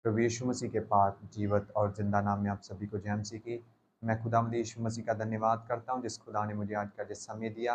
प्रभु यीशु मसीह के पाक, जीवत और ज़िंदा नाम में आप सभी को जय मसीह की। मैं खुदावंद यीशु मसीह का धन्यवाद करता हूँ जिस खुदा ने मुझे आज का जो समय दिया,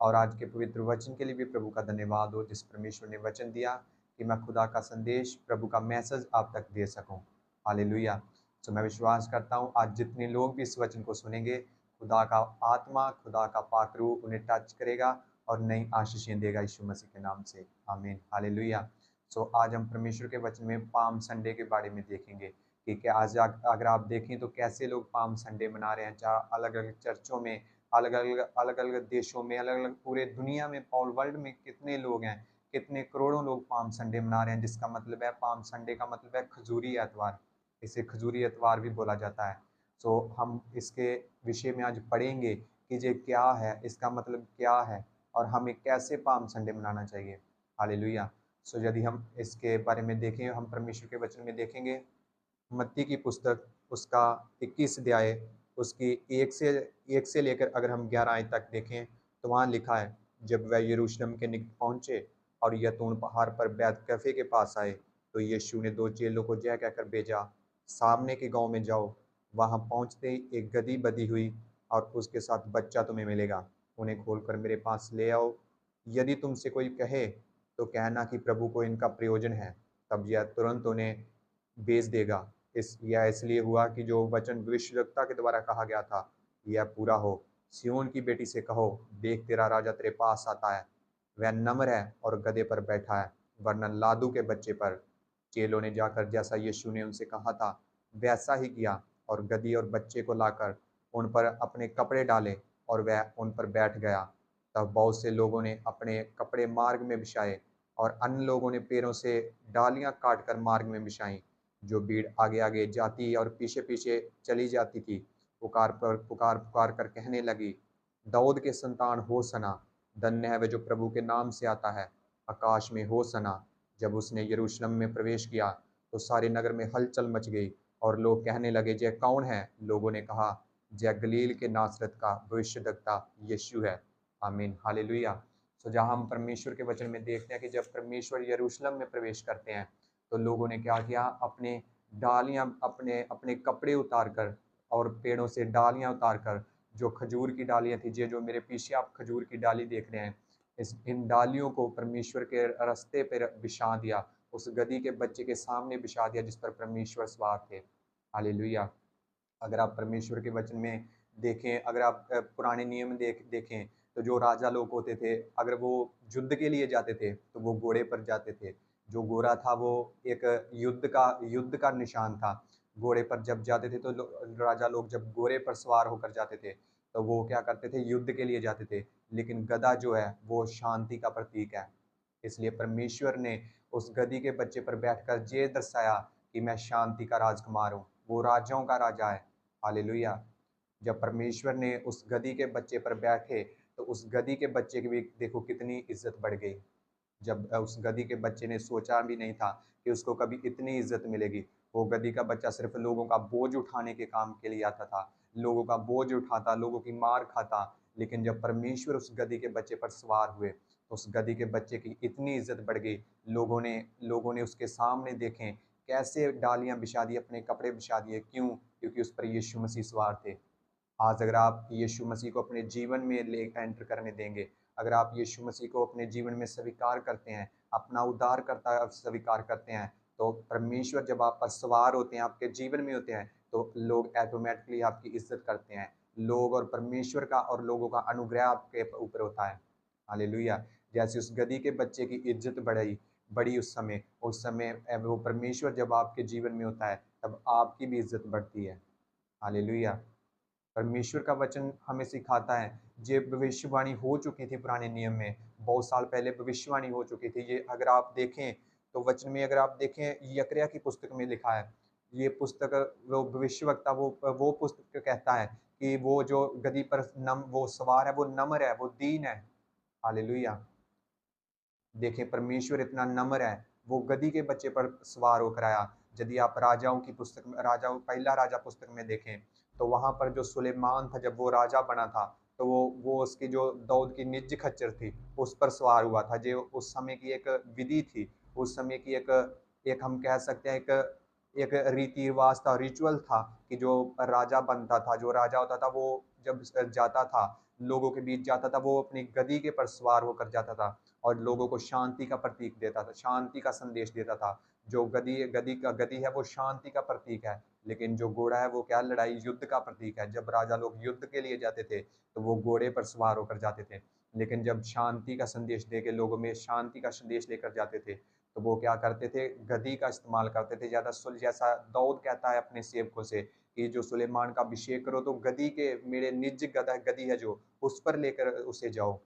और आज के पवित्र वचन के लिए भी प्रभु का धन्यवाद हो जिस परमेश्वर ने वचन दिया कि मैं खुदा का संदेश, प्रभु का मैसेज आप तक दे सकूँ। हालेलुया। तो मैं विश्वास करता हूँ आज जितने लोग भी इस वचन को सुनेंगे, खुदा का आत्मा, खुदा का पाक रूह उन्हें टच करेगा और नई आशीषें देगा यीशु मसीह के नाम से। आमीन। हालेलुया। सो आज हम परमेश्वर के वचन में पाम संडे के बारे में देखेंगे कि क्या आज अगर आप देखें तो कैसे लोग पाम संडे मना रहे हैं, चाहे अलग अलग चर्चों में, अलग अलग देशों में, अलग अलग पूरे दुनिया में, ऑल वर्ल्ड में कितने लोग हैं, कितने करोड़ों लोग पाम संडे मना रहे हैं, जिसका मतलब है पाम संडे का मतलब है खजूरी एतवार। इसे खजूरी एतवार भी बोला जाता है। सो हम इसके विषय में आज पढ़ेंगे कि ये क्या है, इसका मतलब क्या है और हमें कैसे पाम संडे मनाना चाहिए। हालेलुया। सो यदि हम इसके बारे में देखें, हम परमेश्वर के वचन में देखेंगे मत्ती की पुस्तक उसका 21 अध्याय उसकी एक से लेकर अगर हम 11 आयत तक देखें तो वहाँ लिखा है, जब वह यरूशलेम के निकट पहुंचे और यतून पहाड़ पर बैतकफे के पास आए तो यीशु ने दो चेलों को जय कहकर भेजा, सामने के गांव में जाओ, वहां पहुंचते ही एक गदही बधी हुई और उसके साथ बच्चा तुम्हें मिलेगा, उन्हें खोलकर मेरे पास ले आओ। यदि तुमसे कोई कहे तो कहना कि प्रभु को इनका प्रयोजन है, तब यह तुरंत उन्हें भेज देगा। यह इसलिए हुआ कि जो वचन भविष्यद्वक्ता के द्वारा कहा गया था यह पूरा हो। सिय्योन की बेटी से कहो, देख तेरा राजा तेरे पास आता है, वह नम्र है और गधे पर बैठा है, वरना लादू के बच्चे पर। चेलों ने जाकर जैसा यीशु ने उनसे कहा था वैसा ही किया और गधी और बच्चे को लाकर उन पर अपने कपड़े डाले और वह उन पर बैठ गया। तब बहुत से लोगों ने अपने कपड़े मार्ग में बिछाए और अन्य लोगों ने पेड़ों से डालियां काटकर मार्ग में बिछाई। जो भीड़ आगे आगे जाती और पीछे पीछे चली जाती थी, पुकार पुकार कर कहने लगी, दाऊद के संतान होसना, धन्य है वह जो प्रभु के नाम से आता है, आकाश में होसना। जब उसने यरूशलेम में प्रवेश किया तो सारे नगर में हलचल मच गई और लोग कहने लगे, जय कौन है? लोगों ने कहा, जय गलील के नासरत का भविष्यद्वक्ता यीशु है। आमीन। हालेलुया। तो जहाँ हम परमेश्वर के वचन में देखते हैं कि जब परमेश्वर यरूशलेम में प्रवेश करते हैं तो लोगों ने क्या किया, अपने डालियां, अपने अपने कपड़े उतार कर और पेड़ों से डालियां उतार कर, जो खजूर की डालियां थी, ये जो मेरे पीछे आप खजूर की डाली देख रहे हैं, इन डालियों को परमेश्वर के रास्ते पर बिछा दिया, उस गधी के बच्चे के सामने बिछा दिया जिस पर परमेश्वर सवार थे। हालेलुया। अगर आप परमेश्वर के वचन में देखें, अगर आप पुराने नियम देखें तो जो राजा लोग होते थे, अगर वो युद्ध के लिए जाते थे तो वो घोड़े पर जाते थे। जो घोड़ा था वो एक युद्ध का निशान था। घोड़े पर जब जाते थे तो राजा लोग जब घोड़े पर सवार होकर जाते थे तो वो क्या करते थे, युद्ध के लिए जाते थे। लेकिन गधा जो है वो शांति का प्रतीक है। इसलिए परमेश्वर ने उस गधी के बच्चे पर बैठकर ये दर्शाया कि मैं शांति का राजकुमार हूँ, वो राजाओं का राजा है। हालेलुया। जब परमेश्वर ने उस गधी के बच्चे पर बैठे तो उस गधी के बच्चे की भी देखो कितनी इज्जत बढ़ गई। जब उस गधी के बच्चे ने सोचा भी नहीं था कि उसको कभी इतनी इज्जत मिलेगी। वो गधी का बच्चा सिर्फ लोगों का बोझ उठाने के काम के लिए आता था, लोगों का बोझ उठाता, लोगों की मार खाता। लेकिन जब परमेश्वर उस गधी के बच्चे पर सवार हुए तो उस गधी के बच्चे की इतनी इज्जत बढ़ गई। लोगों ने उसके सामने देखें कैसे डालियां बिछा दी, अपने कपड़े बिछा दिए। क्यों? क्योंकि उस पर यीशु मसीह सवार थे। आज अगर आप यीशु मसीह को अपने जीवन में ले एंटर करने देंगे, अगर आप यीशु मसीह को अपने जीवन में स्वीकार करते हैं, अपना उद्धारकर्ता स्वीकार करते हैं, तो परमेश्वर जब आप पर सवार होते हैं, आपके जीवन में होते हैं, तो लोग ऑटोमेटिकली आपकी इज्जत करते हैं। लोग और परमेश्वर का और लोगों का अनुग्रह आपके ऊपर होता है। हालेलुया। जैसे उस गधी के बच्चे की इज्जत बढ़ी बढ़ी उस समय वो परमेश्वर जब आपके जीवन में होता है तब आपकी भी इज्जत बढ़ती है। हालेलुया। परमेश्वर का वचन हमें सिखाता है, ये भविष्यवाणी हो चुकी थी पुराने नियम में, बहुत साल पहले भविष्यवाणी हो चुकी थी। ये अगर आप देखें तो वचन में, अगर आप देखें यकरिया की पुस्तक में लिखा है, ये पुस्तक, वो भविष्यवक्ता वो पुस्तक कहता है कि वो जो गदी पर नम वो सवार है वो नम्र है, वो दीन है। हालेलुया। देखें परमेश्वर इतना नम्र है, वो गधी के बच्चे पर सवार होकर आया। यदि आप राजाओं की पुस्तक में, राजाओं पहला राजा पुस्तक में देखें तो वहां पर जो सुलेमान था, जब वो राजा बना था तो वो उसकी जो दाऊद की निज खच्चर थी उस पर सवार हुआ था। जो उस समय की एक विधि थी, उस समय की एक एक हम कह सकते हैं एक एक रीति रिवाज था, रिचुअल था कि जो राजा बनता था, जो राजा होता था, वो जब जाता था, लोगों के बीच जाता था, वो अपनी गदी के पर सवार होकर जाता था और लोगों को शांति का प्रतीक देता था, शांति का संदेश देता था। जो गदी है वो शांति का प्रतीक है, लेकिन जो घोड़ा है वो क्या, लड़ाई युद्ध का प्रतीक है। जब राजा लोग युद्ध के लिए जाते थे तो वो घोड़े पर सवार होकर जाते थे, लेकिन जब शांति का संदेश दे के लोगों में शांति का संदेश लेकर जाते थे तो वो क्या करते थे, गदी का इस्तेमाल करते थे। ज्यादा जैसा दाऊद कहता है अपने सेवकों से कि जो सुलेमान का अभिषेक करो तो गदी के, मेरे निज गदा गदी है जो, उस पर लेकर उसे जाओ।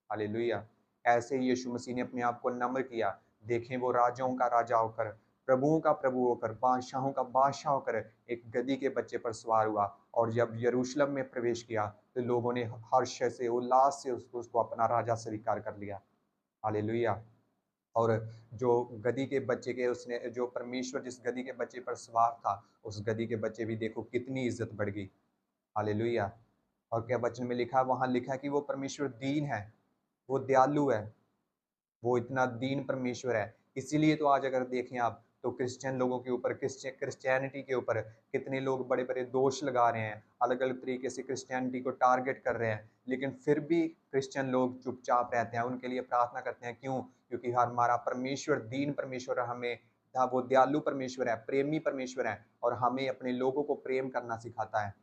हालेलुया। ऐसे ही यीशु मसीह ने अपने आप को नम्र किया। देखें, वो राजाओं का राजा होकर, प्रभुओं का प्रभु होकर, बादशाहों का बादशाह होकर एक गदी के बच्चे पर सवार हुआ और जब यरूशलेम में प्रवेश किया तो लोगों ने हर्ष से, उल्लास से उसको अपना राजा स्वीकार कर लिया। हालेलुया। और जो गधी के बच्चे के, उसने जो परमेश्वर जिस गधी के बच्चे पर सवार था, उस गधी के बच्चे भी देखो कितनी इज्जत बढ़ गई। हालेलुया। और क्या वचन में लिखा, वहां लिखा है कि वो परमेश्वर दीन है, वो दयालु है, वो इतना दीन परमेश्वर है। इसीलिए तो आज अगर देखें आप तो क्रिश्चियन लोगों के ऊपर, क्रिश्चियनिटी के ऊपर कितने लोग बड़े बड़े दोष लगा रहे हैं, अलग अलग तरीके से क्रिश्चियनिटी को टारगेट कर रहे हैं, लेकिन फिर भी क्रिश्चियन लोग चुपचाप रहते हैं, उनके लिए प्रार्थना करते हैं। क्यों? क्योंकि हमारा परमेश्वर दीन परमेश्वर, हमें वो दयालु परमेश्वर है, प्रेमी परमेश्वर है और हमें अपने लोगों को प्रेम करना सिखाता है।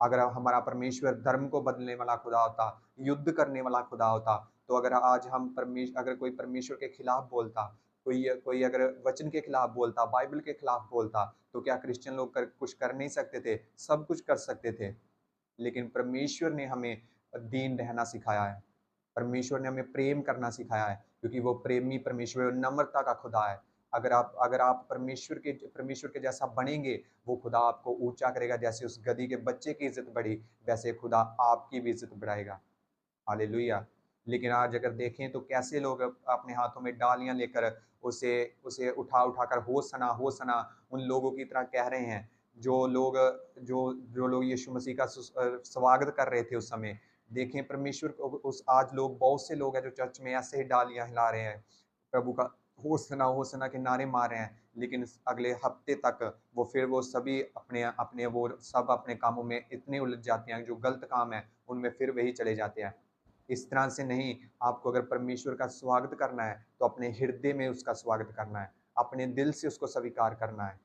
अगर हमारा परमेश्वर धर्म को बदलने वाला खुदा होता, युद्ध करने वाला खुदा होता, तो अगर आज हम अगर कोई परमेश्वर के खिलाफ बोलता, कोई कोई अगर वचन के खिलाफ बोलता, बाइबल के खिलाफ बोलता, तो क्या क्रिश्चियन लोग कुछ कर नहीं सकते थे? सब कुछ कर सकते थे। लेकिन परमेश्वर ने हमें दीन रहना सिखाया है, परमेश्वर ने हमें प्रेम करना सिखाया है, क्योंकि वो प्रेमी परमेश्वर, नम्रता का खुदा है। अगर आप परमेश्वर के जैसा बनेंगे, वो खुदा आपको ऊंचा करेगा। जैसे उस गधी के बच्चे की इज्जत बढ़ी, वैसे खुदा आपकी भी इज्जत बढ़ाएगा। हालेलुया। लेकिन आज अगर देखें तो कैसे लोग अपने हाथों में डालियां लेकर उसे उसे उठा उठाकर होसना होसना उन लोगों की तरह कह रहे हैं, जो लोग जो जो लोग यीशु मसीह का स्वागत कर रहे थे उस समय। देखें परमेश्वर को, उस आज लोग, बहुत से लोग हैं जो चर्च में ऐसे ही डालियां हिला रहे हैं, प्रभु का होसना होसना के नारे मार रहे हैं, लेकिन अगले हफ्ते तक वो सभी अपने अपने वो सब अपने कामों में इतने उलझ जाते हैं, जो गलत काम है उनमें फिर वही चले जाते हैं। इस तरह से नहीं, आपको अगर परमेश्वर का स्वागत करना है तो अपने हृदय में उसका स्वागत करना है, अपने दिल से उसको स्वीकार करना है।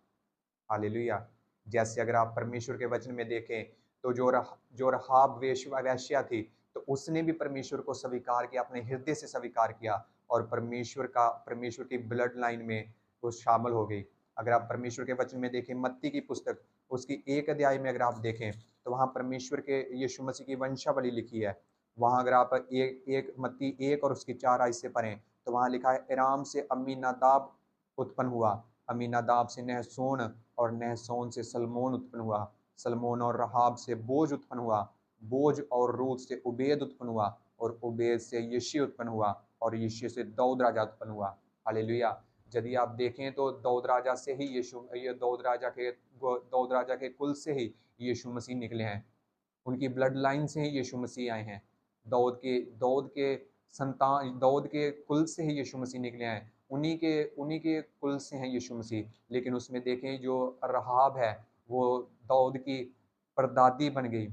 हालेलुया। जैसे अगर आप परमेश्वर के वचन में देखें तो जो रहाब वेश्या थी, तो उसने भी परमेश्वर को स्वीकार किया, अपने हृदय से स्वीकार किया और परमेश्वर की ब्लड लाइन में वो शामिल हो गई। अगर आप परमेश्वर के वचन में देखें, मत्ती की पुस्तक उसकी 1 अध्याय में अगर आप देखें तो वहाँ परमेश्वर के यीशु मसीह की वंशावली लिखी है। वहाँ अगर आप एक एक मत्ती 1 और उसकी 4 आयत से पढ़ें तो वहाँ लिखा है, इराम से अम्मीनादाब उत्पन्न हुआ, अमीनादाब से नहसोन और नहसोन से सलमोन उत्पन्न हुआ, सलमोन और रहाब से बोझ उत्पन्न हुआ, बोझ और रूत से उबेद उत्पन्न हुआ और उबेद से यिशै उत्पन्न हुआ और यिशै से दाऊद राजा उत्पन्न हुआ। हालेलुया। यदि आप देखें तो दाऊद राजा से ही ये दाऊद राजा के कुल से ही यीशु मसीह निकले हैं, उनकी ब्लड लाइन से ही यीशु मसीह आए हैं। दाऊद के संतान, दाऊद के कुल से ही यीशु मसीह निकले हैं, उन्हीं के कुल से हैं यीशु मसीह। लेकिन उसमें देखें जो रहाब है वो दाऊद की परदादी बन गई।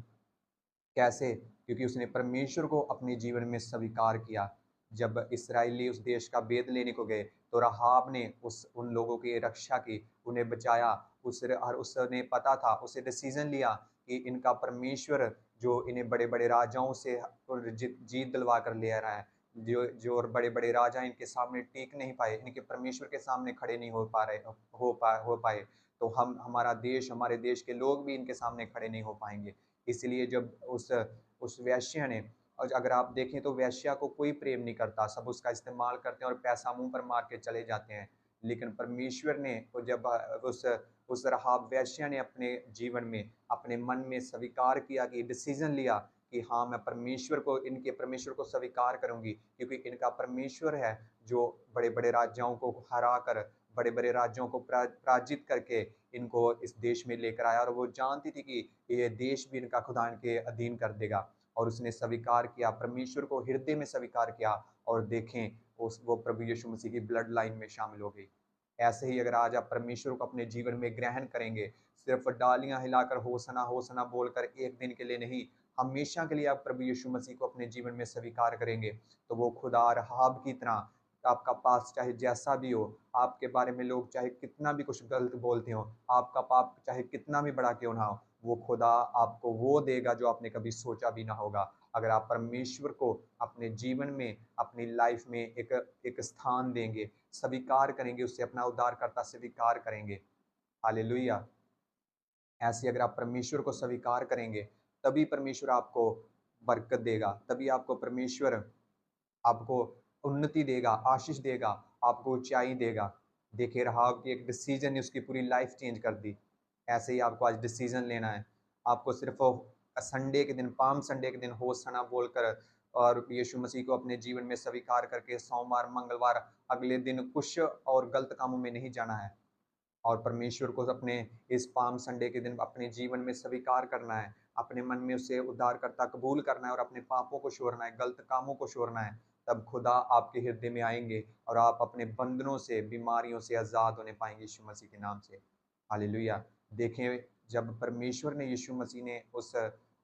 कैसे? क्योंकि उसने परमेश्वर को अपने जीवन में स्वीकार किया। जब इसराइली उस देश का भेद लेने को गए तो रहाब ने उस उन लोगों की रक्षा की, उन्हें बचाया। उसने पता था, उसे डिसीजन लिया कि इनका परमेश्वर जो इन्हें बड़े बड़े राजाओं से जीत दिलवा कर ले आ रहा है, जो जो बड़े बड़े राजा इनके सामने टिक नहीं पाए, इनके परमेश्वर के सामने खड़े नहीं हो पाए, तो हमारा देश, हमारे देश के लोग भी इनके सामने खड़े नहीं हो पाएंगे। इसलिए जब उस वेश्या ने, और अगर आप देखें तो वेश्या को कोई प्रेम नहीं करता, सब उसका इस्तेमाल करते हैं और पैसा मुंह पर मार के चले जाते हैं। लेकिन परमेश्वर ने जब उस रहाब वेश्या ने अपने जीवन में, अपने मन में स्वीकार किया, कि डिसीजन लिया कि हाँ, मैं इनके परमेश्वर को स्वीकार करूंगी, क्योंकि इनका परमेश्वर है जो बड़े बड़े राजाओं को हरा कर, बड़े बड़े राज्यों को पराजित करके इनको इस देश में लेकर आया, और वो जानती थी कि ये देश भी इनका खुदा इनके अधीन कर देगा। और उसने स्वीकार किया, परमेश्वर को हृदय में स्वीकार किया, और देखें वो प्रभु यीशु मसीह की ब्लड लाइन में शामिल हो गई। ऐसे ही अगर आज आप परमेश्वर को अपने जीवन में ग्रहण करेंगे, सिर्फ डालियां हिलाकर होसना बोलकर एक दिन के लिए नहीं, हमेशा के लिए आप प्रभु यीशु मसीह को अपने जीवन में स्वीकार करेंगे, तो वो खुदा रहाब की तरह आपका पास चाहे जैसा भी हो, आपके बारे में लोग चाहे कितना भी कुछ गलत बोलते हो, आपका पाप चाहे कितना भी बड़ा क्यों ना हो, वो खुदा आपको वो देगा जो आपने कभी सोचा भी ना होगा। अगर आप परमेश्वर को अपने जीवन में, अपनी लाइफ में एक स्थान देंगे, स्वीकार करेंगे, उससे अपना उद्धारकर्ता स्वीकार करेंगे। हालेलुया। ऐसे अगर आप परमेश्वर को स्वीकार करेंगे, तभी परमेश्वर आपको बरकत देगा, तभी आपको परमेश्वर आपको उन्नति देगा, आशीष देगा, आपको ऊंचाई देगा। देखिए राहाब की एक डिसीजन ने उसकी पूरी लाइफ चेंज कर दी। ऐसे ही आपको आज डिसीजन लेना है। आपको सिर्फ संडे के दिन, पाम संडे के दिन होसना बोलकर और यीशु मसीह को अपने जीवन में स्वीकार करके सोमवार मंगलवार अगले दिन कुछ और गलत कामों में नहीं जाना है, और परमेश्वर को अपने इस पाम संडे के दिन अपने जीवन में स्वीकार करना है, अपने मन में उसे उद्धारकर्ता कबूल करना है और अपने पापों को छोड़ना है, गलत कामों को छोड़ना है। तब खुदा आपके हृदय में आएंगे और आप अपने बंधनों से, बीमारियों से आजाद होने पाएंगे यीशु मसीह के नाम से। हालेलुया। देखें, जब परमेश्वर ने, यीशु मसीह ने उस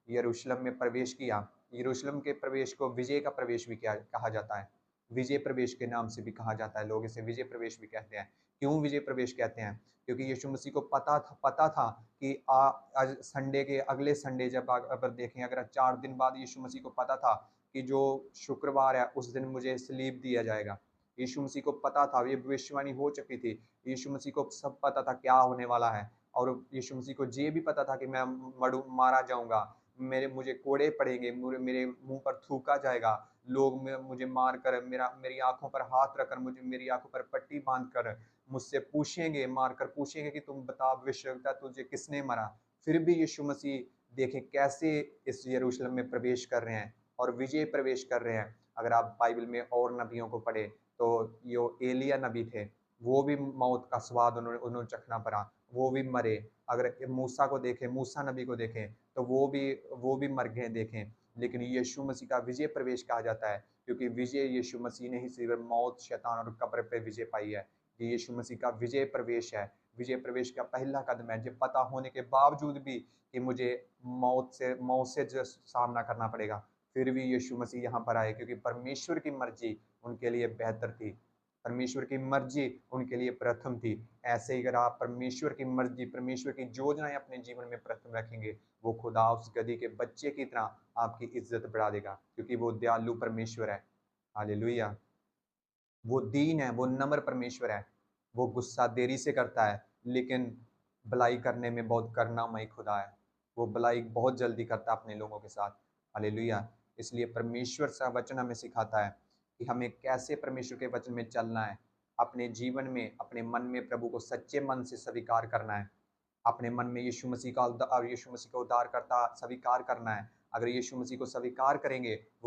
यरूशलेम में प्रवेश किया, यरूशलेम के प्रवेश को विजय का प्रवेश भी क्या कहा जाता है, विजय प्रवेश के नाम से भी कहा जाता है, लोग इसे विजय प्रवेश भी कहते हैं। क्यों विजय प्रवेश कहते हैं? क्योंकि यीशु मसीह को पता था कि आज संडे के अगले संडे जब अगर देखें, अगर 4 दिन बाद यीशु मसीह को पता था कि जो शुक्रवार है उस दिन मुझे सलीब दिया जाएगा। यीशु मसीह को पता था, ये भविष्यवाणी हो चुकी थी। यीशु मसीह को सब पता था क्या होने वाला है, और यीशु मसीह को ये भी पता था कि मैं मारा जाऊंगा, मुझे कोड़े पड़ेंगे, मेरे मुंह पर थूका जाएगा, लोग मुझे मार कर, मेरी आंखों पर हाथ रखकर, मुझे मेरी आंखों पर पट्टी बांध कर मुझसे पूछेंगे, मारकर पूछेंगे कि तुम बता भविष्यवक्ता, तुझे किसने मारा। फिर भी यीशु मसीह देखें कैसे इस यरूशलेम में प्रवेश कर रहे हैं और विजय प्रवेश कर रहे हैं। अगर आप बाइबल में और नबियों को पढ़े तो यो एलिया नबी थे, वो भी मौत का स्वाद उन्होंने चखना पड़ा, वो भी मरे। अगर मूसा को देखें, मूसा नबी को देखें, तो वो भी मर गए देखें। लेकिन यीशु मसीह का विजय प्रवेश कहा जाता है, क्योंकि विजय यीशु मसीह ने ही सिर्फ मौत, शैतान और कब्र पे विजय पाई है। ये यीशु मसीह का विजय प्रवेश है। विजय प्रवेश का पहला कदम है, जब पता होने के बावजूद भी कि मुझे मौत से जो सामना करना पड़ेगा, फिर भी यीशु मसीह यहाँ पर आए, क्योंकि परमेश्वर की मर्जी उनके लिए बेहतर थी, परमेश्वर की मर्जी उनके लिए प्रथम थी। ऐसे ही अगर आप परमेश्वर की मर्जी, परमेश्वर की योजनाएं अपने जीवन में प्रथम रखेंगे, वो खुदा उस गधी के बच्चे की तरह आपकी इज्जत बढ़ा देगा, क्योंकि वो दयालु परमेश्वर है। हालेलुया। वो दीन है, वो नम्र परमेश्वर है, वो गुस्सा देरी से करता है, लेकिन भलाई करने में बहुत करुणामयी खुदा है। वो भलाई बहुत जल्दी करता है अपने लोगों के साथ। हालेलुया। इसलिए परमेश्वर का वचन हमें सिखाता है कि हमें कैसे परमेश्वर के वचन में चलना है। अपने जीवन में, अपने मन में प्रभु को सच्चे मन से स्वीकार करना है। अपने मन में यीशु मसीह का उद्धार करता स्वीकार करना है। अगर यीशु मसीह को स्वीकार करेंगे, वो